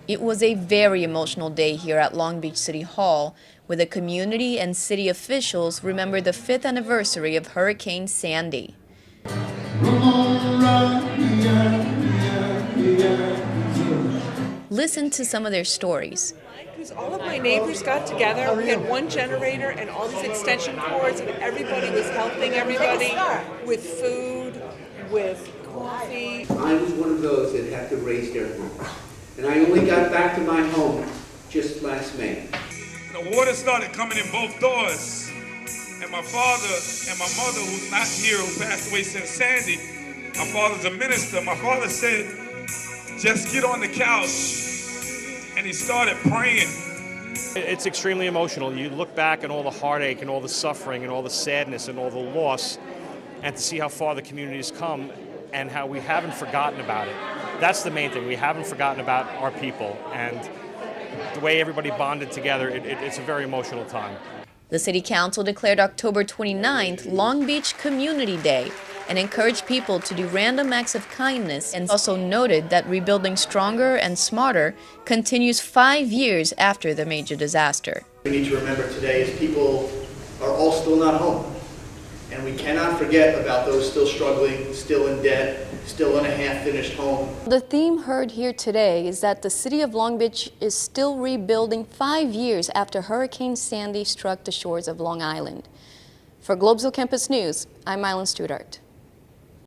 It was a very emotional day here at Long Beach City Hall, where the community and city officials remember the 5th anniversary of Hurricane Sandy. Listen to some of their stories. Because all of my neighbors got together, we had one generator and all these extension cords, and everybody was helping everybody with food, with coffee. I was one of those that had to raise their home. And I only got back to my home just last May. The water started coming in both doors. And my father and my mother, who's not here, who passed away since Sandy, my father's a minister. My father said, just get on the couch. And he started praying. It's extremely emotional. You look back at all the heartache and all the suffering and all the sadness and all the loss, and to see how far the community has come and how we haven't forgotten about it. That's the main thing. We haven't forgotten about our people, and the way everybody bonded together, it's a very emotional time. The City Council declared October 29th Long Beach Community Day and encouraged people to do random acts of kindness, and also noted that rebuilding stronger and smarter continues 5 years after the major disaster. We need to remember today is people are all still not home. And we cannot forget about those still struggling, still in debt, still in a half-finished home. The theme heard here today is that the city of Long Beach is still rebuilding 5 years after Hurricane Sandy struck the shores of Long Island. For Global Campus News, I'm Studart-Anders.